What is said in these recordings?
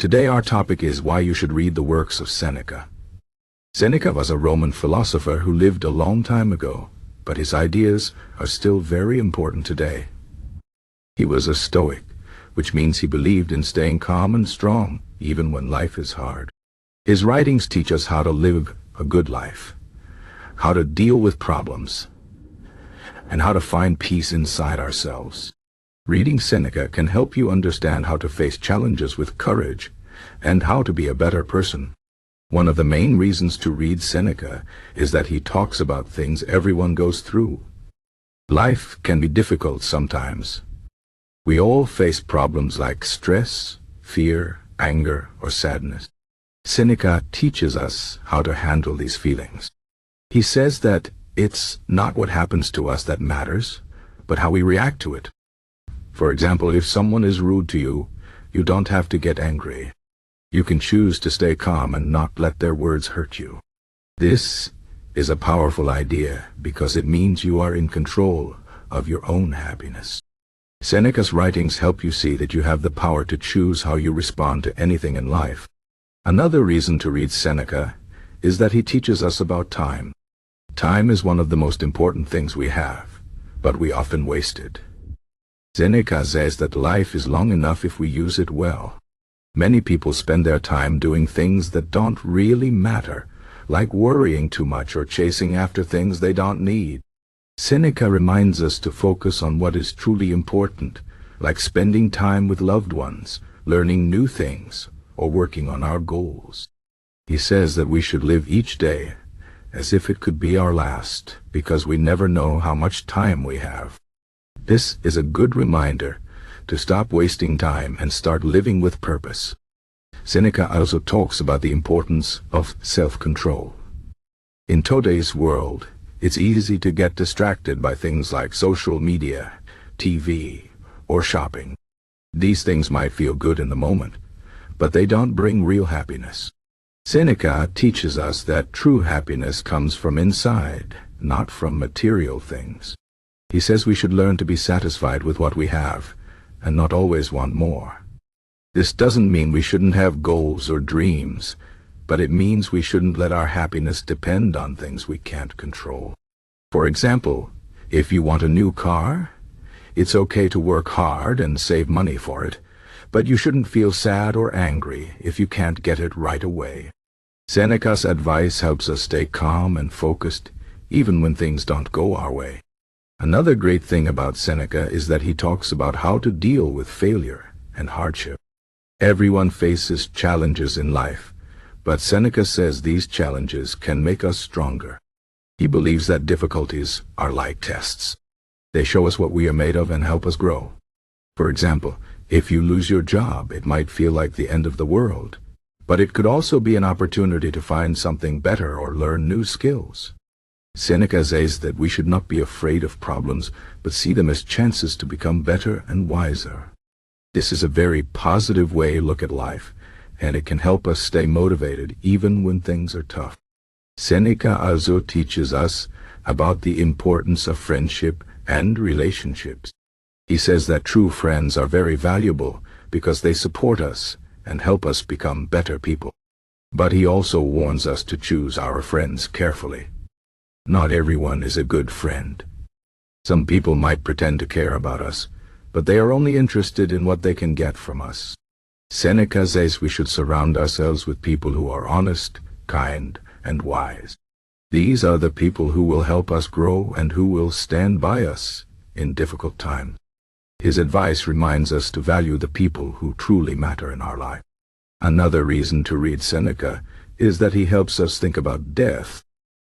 Today our topic is why you should read the works of Seneca. Seneca was a Roman philosopher who lived a long time ago, but his ideas are still very important today. He was a Stoic, which means he believed in staying calm and strong, even when life is hard. His writings teach us how to live a good life, how to deal with problems, and how to find peace inside ourselves. Reading Seneca can help you understand how to face challenges with courage and how to be a better person. One of the main reasons to read Seneca is that he talks about things everyone goes through. Life can be difficult sometimes. We all face problems like stress, fear, anger, or sadness. Seneca teaches us how to handle these feelings. He says that it's not what happens to us that matters, but how we react to it. For example, if someone is rude to you, you don't have to get angry. You can choose to stay calm and not let their words hurt you. This is a powerful idea because it means you are in control of your own happiness. Seneca's writings help you see that you have the power to choose how you respond to anything in life. Another reason to read Seneca is that he teaches us about time. Time is one of the most important things we have, but we often waste it. Seneca says that life is long enough if we use it well. Many people spend their time doing things that don't really matter, like worrying too much or chasing after things they don't need. Seneca reminds us to focus on what is truly important, like spending time with loved ones, learning new things, or working on our goals. He says that we should live each day as if it could be our last, because we never know how much time we have. This is a good reminder to stop wasting time and start living with purpose. Seneca also talks about the importance of self-control. In today's world, it's easy to get distracted by things like social media, TV, or shopping. These things might feel good in the moment, but they don't bring real happiness. Seneca teaches us that true happiness comes from inside, not from material things. He says we should learn to be satisfied with what we have, and not always want more. This doesn't mean we shouldn't have goals or dreams, but it means we shouldn't let our happiness depend on things we can't control. For example, if you want a new car, it's okay to work hard and save money for it, but you shouldn't feel sad or angry if you can't get it right away. Seneca's advice helps us stay calm and focused, even when things don't go our way. Another great thing about Seneca is that he talks about how to deal with failure and hardship. Everyone faces challenges in life, but Seneca says these challenges can make us stronger. He believes that difficulties are like tests. They show us what we are made of and help us grow. For example, if you lose your job, it might feel like the end of the world, but it could also be an opportunity to find something better or learn new skills. Seneca says that we should not be afraid of problems, but see them as chances to become better and wiser. This is a very positive way to look at life, and it can help us stay motivated even when things are tough. Seneca also teaches us about the importance of friendship and relationships. He says that true friends are very valuable because they support us and help us become better people. But he also warns us to choose our friends carefully. Not everyone is a good friend. Some people might pretend to care about us, but they are only interested in what they can get from us. Seneca says we should surround ourselves with people who are honest, kind, and wise. These are the people who will help us grow and who will stand by us in difficult times. His advice reminds us to value the people who truly matter in our life. Another reason to read Seneca is that he helps us think about death.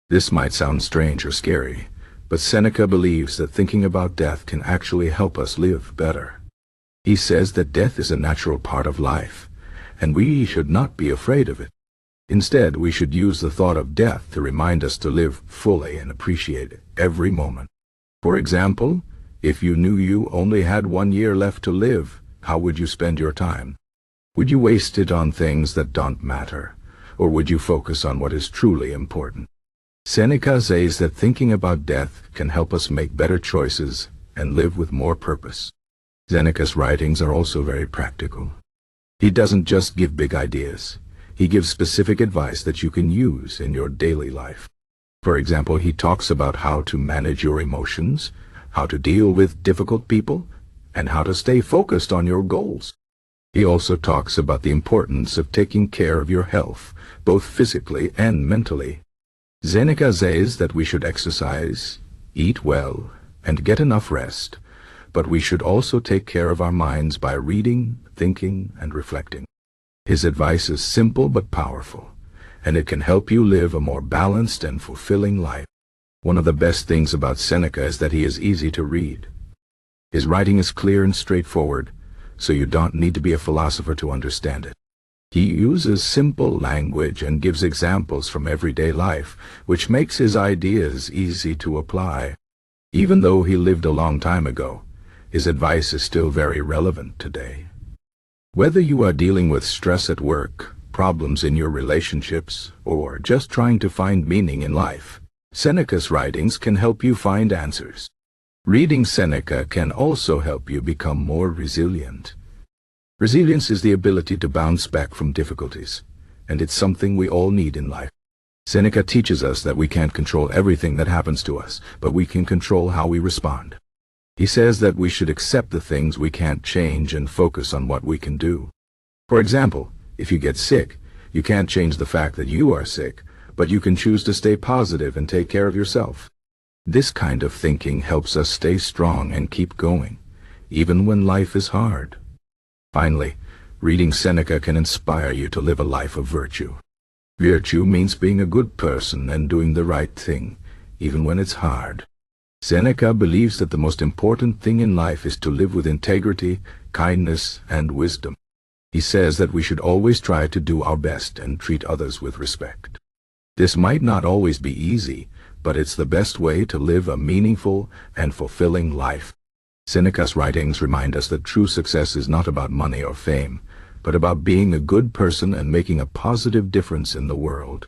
This might sound strange or scary, but Seneca believes that thinking about death can actually help us live better. He says that death is a natural part of life, and we should not be afraid of it. Instead, we should use the thought of death to remind us to live fully and appreciate every moment. For example, if you knew you only had 1 year left to live, how would you spend your time? Would you waste it on things that don't matter, or would you focus on what is truly important? Seneca says that thinking about death can help us make better choices and live with more purpose. Seneca's writings are also very practical. He doesn't just give big ideas. He gives specific advice that you can use in your daily life. For example, he talks about how to manage your emotions, how to deal with difficult people, and how to stay focused on your goals. He also talks about the importance of taking care of your health, both physically and mentally. Seneca says that we should exercise, eat well, and get enough rest, but we should also take care of our minds by reading, thinking, and reflecting. His advice is simple but powerful, and it can help you live a more balanced and fulfilling life. One of the best things about Seneca is that he is easy to read. His writing is clear and straightforward, so you don't need to be a philosopher to understand it. He uses simple language and gives examples from everyday life, which makes his ideas easy to apply. Even though he lived a long time ago, his advice is still very relevant today. Whether you are dealing with stress at work, problems in your relationships, or just trying to find meaning in life, Seneca's writings can help you find answers. Reading Seneca can also help you become more resilient. Resilience is the ability to bounce back from difficulties, and it's something we all need in life. Seneca teaches us that we can't control everything that happens to us, but we can control how we respond. He says that we should accept the things we can't change and focus on what we can do. For example, if you get sick, you can't change the fact that you are sick, but you can choose to stay positive and take care of yourself. This kind of thinking helps us stay strong and keep going, even when life is hard. Finally, reading Seneca can inspire you to live a life of virtue. Virtue means being a good person and doing the right thing, even when it's hard. Seneca believes that the most important thing in life is to live with integrity, kindness, and wisdom. He says that we should always try to do our best and treat others with respect. This might not always be easy, but it's the best way to live a meaningful and fulfilling life. Seneca's writings remind us that true success is not about money or fame, but about being a good person and making a positive difference in the world.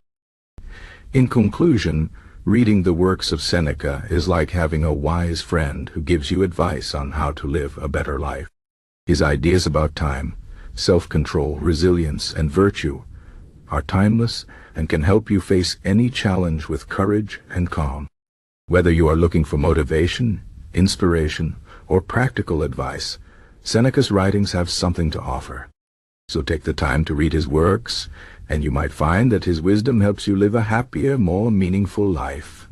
In conclusion, reading the works of Seneca is like having a wise friend who gives you advice on how to live a better life. His ideas about time, self-control, resilience, and virtue are timeless and can help you face any challenge with courage and calm. Whether you are looking for motivation, inspiration, or practical advice, Seneca's writings have something to offer. So take the time to read his works, and you might find that his wisdom helps you live a happier, more meaningful life.